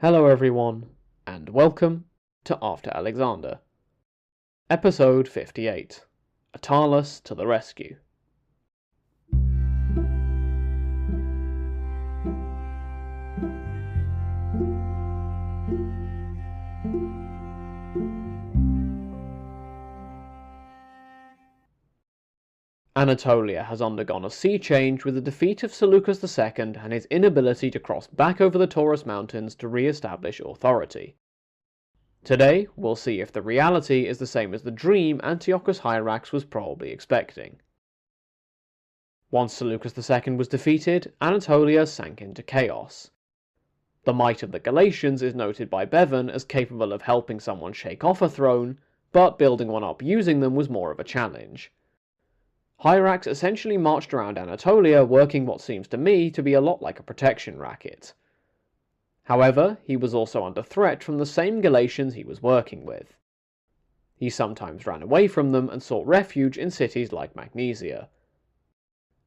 Hello everyone, and welcome to After Alexander. Episode 58, Attalus to the Rescue. Anatolia has undergone a sea change with the defeat of Seleucus II and his inability to cross back over the Taurus Mountains to re-establish authority. Today, we'll see if the reality is the same as the dream Antiochus Hierax was probably expecting. Once Seleucus II was defeated, Anatolia sank into chaos. The might of the Galatians is noted by Bevan as capable of helping someone shake off a throne, but building one up using them was more of a challenge. Hierax essentially marched around Anatolia working what seems to me to be a lot like a protection racket. However, he was also under threat from the same Galatians he was working with. He sometimes ran away from them and sought refuge in cities like Magnesia.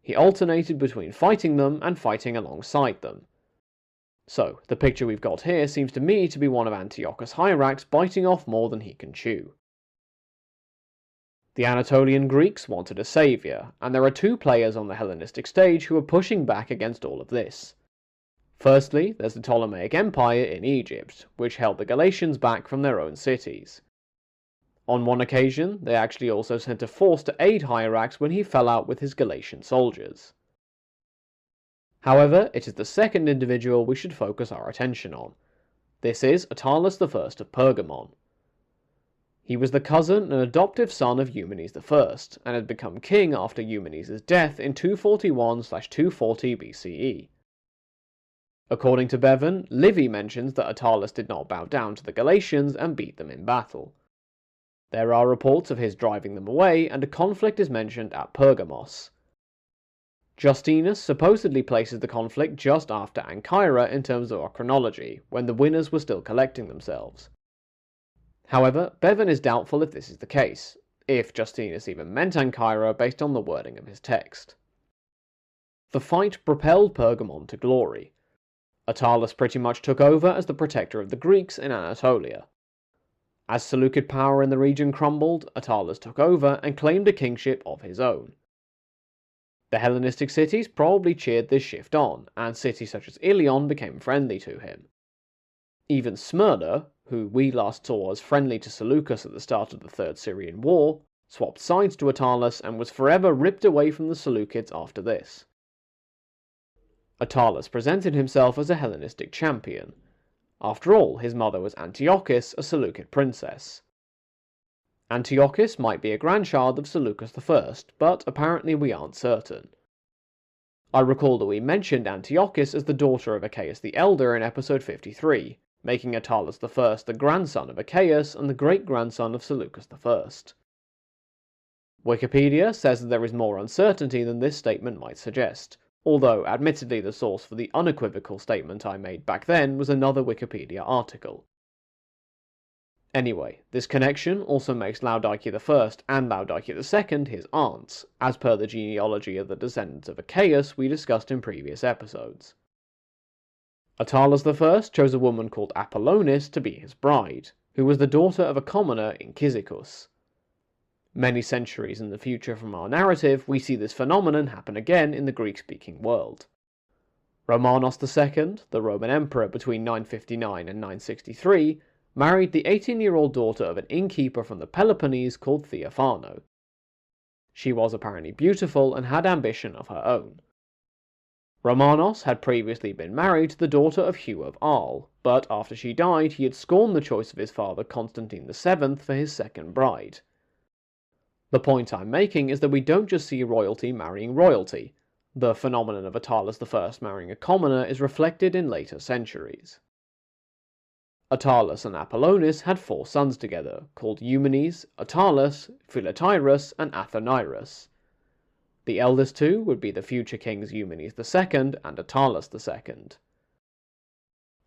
He alternated between fighting them and fighting alongside them. So, the picture we've got here seems to me to be one of Antiochus Hierax biting off more than he can chew. The Anatolian Greeks wanted a saviour, and there are two players on the Hellenistic stage who are pushing back against all of this. Firstly, there's the Ptolemaic Empire in Egypt, which held the Galatians back from their own cities. On one occasion, they actually also sent a force to aid Hierax when he fell out with his Galatian soldiers. However, it is the second individual we should focus our attention on. This is Attalus I of Pergamon. He was the cousin and adoptive son of Eumenes I, and had become king after Eumenes' death in 241/240 BCE. According to Bevan, Livy mentions that Attalus did not bow down to the Galatians and beat them in battle. There are reports of his driving them away, and a conflict is mentioned at Pergamos. Justinus supposedly places the conflict just after Ancyra in terms of our chronology, when the winners were still collecting themselves. However, Bevan is doubtful if this is the case, if Justinus even meant Ancyra based on the wording of his text. The fight propelled Pergamon to glory. Attalus pretty much took over as the protector of the Greeks in Anatolia. As Seleukid power in the region crumbled, Attalus took over and claimed a kingship of his own. The Hellenistic cities probably cheered this shift on, and cities such as Ilion became friendly to him. Even Smyrna, who we last saw as friendly to Seleucus at the start of the Third Syrian War, swapped sides to Attalus and was forever ripped away from the Seleucids after this. Attalus presented himself as a Hellenistic champion. After all, his mother was Antiochus, a Seleukid princess. Antiochus might be a grandchild of Seleucus I, but apparently we aren't certain. I recall that we mentioned Antiochus as the daughter of Achaeus the Elder in episode 53, making Attalus I the grandson of Achaeus and the great-grandson of Seleucus I. Wikipedia says that there is more uncertainty than this statement might suggest, although admittedly the source for the unequivocal statement I made back then was another Wikipedia article. Anyway, this connection also makes Laodicea I and Laodicea II his aunts, as per the genealogy of the descendants of Achaeus we discussed in previous episodes. Attalus I chose a woman called Apollonis to be his bride, who was the daughter of a commoner in Cyzicus. Many centuries in the future from our narrative, we see this phenomenon happen again in the Greek-speaking world. Romanos II, the Roman emperor between 959 and 963, married the 18-year-old daughter of an innkeeper from the Peloponnese called Theophano. She was apparently beautiful and had ambition of her own. Romanos had previously been married to the daughter of Hugh of Arles, but after she died he had scorned the choice of his father Constantine VII for his second bride. The point I'm making is that we don't just see royalty marrying royalty. The phenomenon of Attalus I marrying a commoner is reflected in later centuries. Attalus and Apollonius had 4 sons together, called Eumenes, Attalus, Philotirus, and Athenyrus. The eldest two would be the future kings Eumenes II and Attalus II.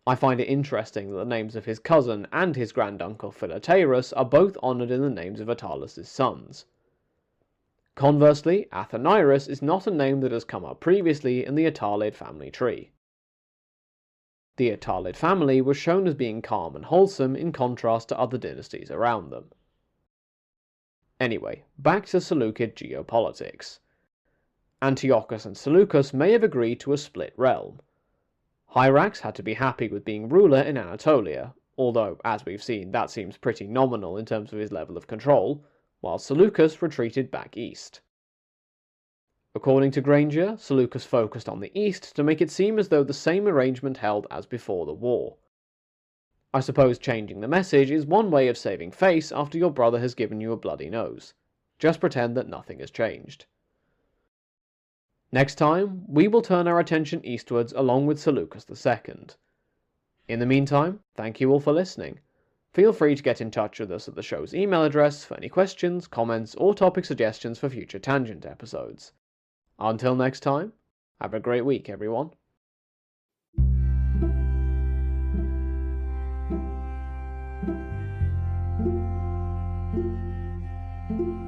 I find it interesting that the names of his cousin and his granduncle Philotirus are both honoured in the names of Attalus' sons. Conversely, Athenyrus is not a name that has come up previously in the Attalid family tree. The Attalid family was shown as being calm and wholesome in contrast to other dynasties around them. Anyway, back to Seleukid geopolitics. Antiochus and Seleucus may have agreed to a split realm. Hierax had to be happy with being ruler in Anatolia, although, as we've seen, that seems pretty nominal in terms of his level of control, while Seleukos retreated back east. According to Grainger, Seleucus focused on the east to make it seem as though the same arrangement held as before the war. I suppose changing the message is one way of saving face after your brother has given you a bloody nose. Just pretend that nothing has changed. Next time, we will turn our attention eastwards along with Seleucus II. In the meantime, thank you all for listening. Feel free to get in touch with us at the show's email address for any questions, comments, or topic suggestions for future Tangent episodes. Until next time, have a great week, everyone. Thank you.